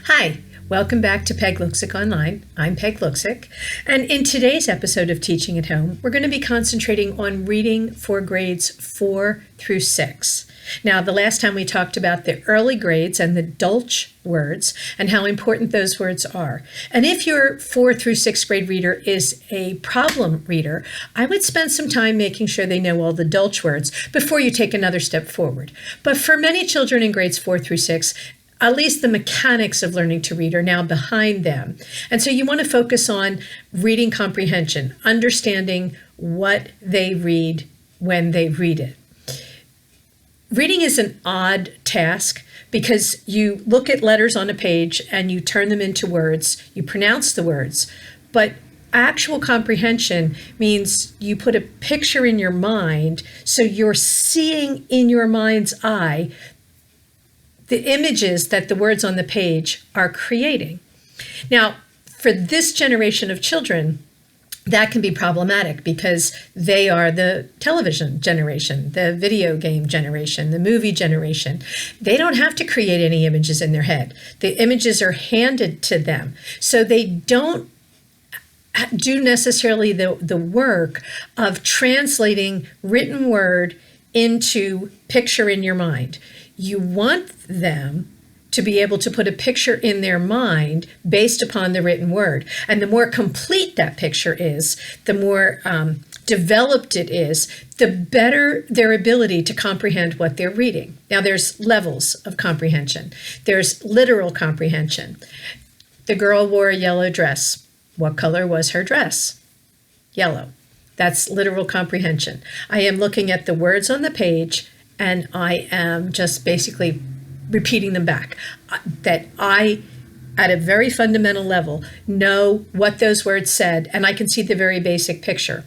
Hi, welcome back to PegLuksik.online. I'm PegLuksik, and in today's episode of Teaching at Home, we're going to be concentrating on reading for grades 4 through 6. Now, the last time we talked about the early grades and the Dolch words and how important those words are. And if your 4th through 6th grade reader is a problem reader, I would spend some time making sure they know all the Dolch words before you take another step forward. But for many children in grades 4 through 6, at least the mechanics of learning to read are now behind them. And so you want to focus on reading comprehension, understanding what they read when they read it. Reading is an odd task because you look at letters on a page and you turn them into words, you pronounce the words, but actual comprehension means you put a picture in your mind, so you're seeing in your mind's eye the images that the words on the page are creating. Now, for this generation of children, that can be problematic because they are the television generation, the video game generation, the movie generation. They don't have to create any images in their head. The images are handed to them. So they don't do necessarily the work of translating written word into picture in your mind. You want them to be able to put a picture in their mind based upon the written word. And the more complete that picture is, the more developed it is, the better their ability to comprehend what they're reading. Now, there's levels of comprehension. There's literal comprehension. The girl wore a yellow dress. What color was her dress? Yellow. That's literal comprehension. I am looking at the words on the page and I am just basically repeating them back. That I, at a very fundamental level, know what those words said, and I can see the very basic picture.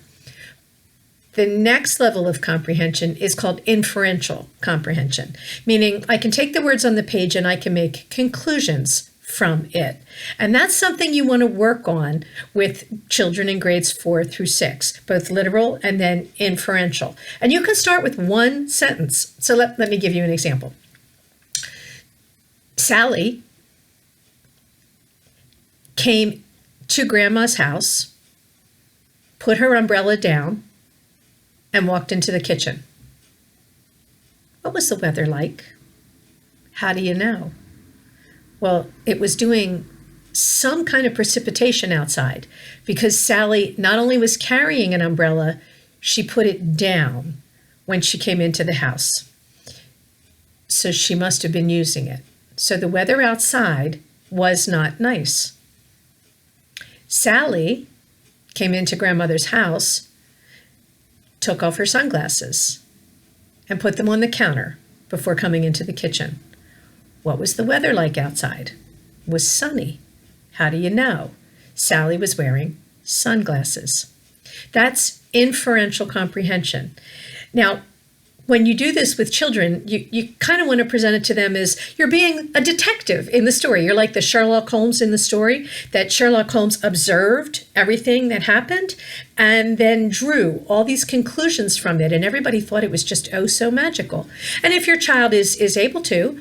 The next level of comprehension is called inferential comprehension, meaning I can take the words on the page and I can make conclusions from it. And that's something you want to work on with children in grades 4 through 6, both literal and then inferential. And you can start with one sentence. So let me give you an example. Sally came to Grandma's house, put her umbrella down, and walked into the kitchen. What was the weather like? How do you know? Well, it was doing some kind of precipitation outside because Sally not only was carrying an umbrella, she put it down when she came into the house. So she must have been using it. So the weather outside was not nice. Sally came into Grandmother's house, took off her sunglasses, and put them on the counter before coming into the kitchen. What was the weather like outside? It was sunny. How do you know? Sally was wearing sunglasses. That's inferential comprehension. Now, when you do this with children, you kind of want to present it to them as you're being a detective in the story. You're like the Sherlock Holmes in the story, that Sherlock Holmes observed everything that happened and then drew all these conclusions from it. And everybody thought it was just oh so magical. And if your child is able to,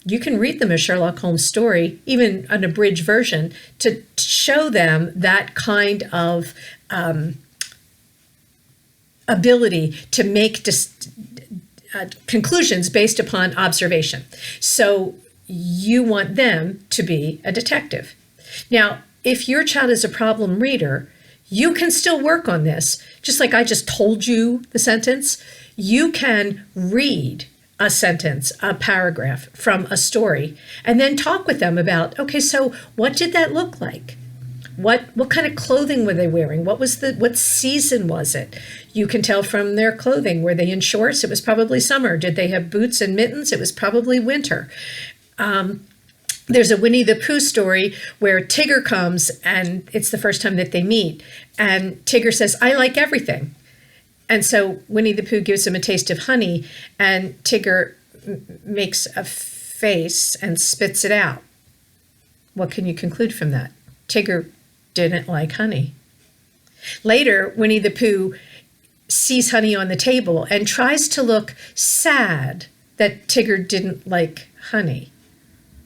you can read them a Sherlock Holmes story, even an abridged version, to show them that kind of ability to make conclusions based upon observation. So you want them to be a detective. Now, if your child is a problem reader, you can still work on this. Just like I just told you the sentence, you can read a sentence, a paragraph from a story, and then talk with them about, okay, so what did that look like? What kind of clothing were they wearing? What season was it? You can tell from their clothing. Were they in shorts? It was probably summer. Did they have boots and mittens? It was probably winter. There's a Winnie the Pooh story where Tigger comes and it's the first time that they meet. And Tigger says, I like everything. And so Winnie the Pooh gives him a taste of honey, and Tigger makes a face and spits it out. What can you conclude from that? Tigger didn't like honey. Later, Winnie the Pooh sees honey on the table and tries to look sad that Tigger didn't like honey.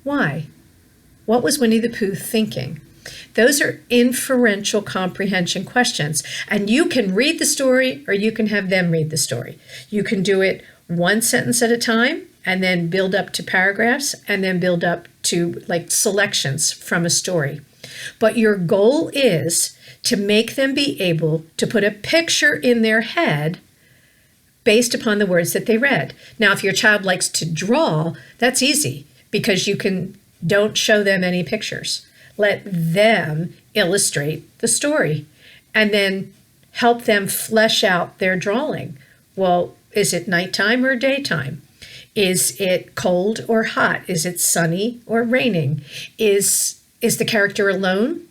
Why? What was Winnie the Pooh thinking? Those are inferential comprehension questions. And you can read the story or you can have them read the story. You can do it one sentence at a time and then build up to paragraphs and then build up to like selections from a story. But your goal is to make them be able to put a picture in their head based upon the words that they read. Now, if your child likes to draw, that's easy because don't show them any pictures. Let them illustrate the story and then help them flesh out their drawing. Well, is it nighttime or daytime? Is it cold or hot? Is it sunny or raining? Is the character alone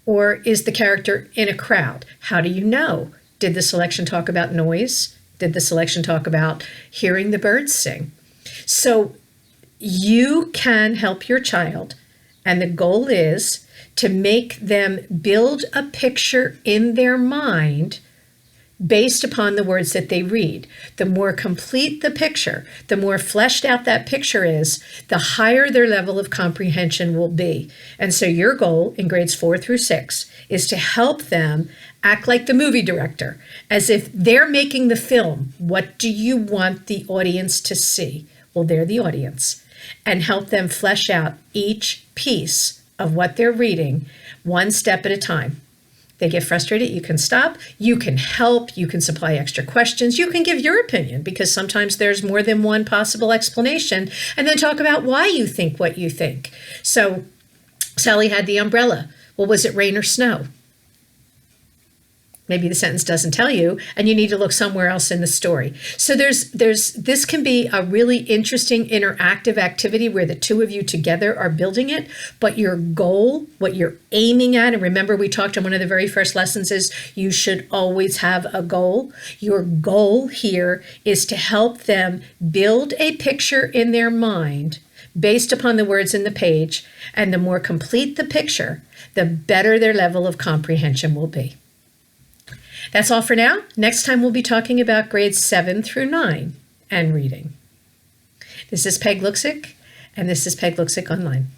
or is the character in a crowd? How do you know? Did the selection talk about noise? Did the selection talk about hearing the birds sing? So you can help your child, and the goal is to make them build a picture in their mind based upon the words that they read. The more complete the picture, the more fleshed out that picture is, the higher their level of comprehension will be. And so your goal in grades 4 through 6 is to help them act like the movie director, as if they're making the film. What do you want the audience to see? Well, they're the audience. And help them flesh out each piece of what they're reading one step at a time. They get frustrated, you can stop, you can help, you can supply extra questions, you can give your opinion because sometimes there's more than one possible explanation, and then talk about why you think what you think. So Sally had the umbrella. Well, was it rain or snow? Maybe the sentence doesn't tell you, and you need to look somewhere else in the story. So this can be a really interesting interactive activity where the two of you together are building it, but your goal, what you're aiming at, and remember we talked in one of the very first lessons is you should always have a goal. Your goal here is to help them build a picture in their mind based upon the words in the page, and the more complete the picture, the better their level of comprehension will be. That's all for now. Next time we'll be talking about grades 7 through 9 and reading. This is PegLuksik, and this is PegLuksik.online.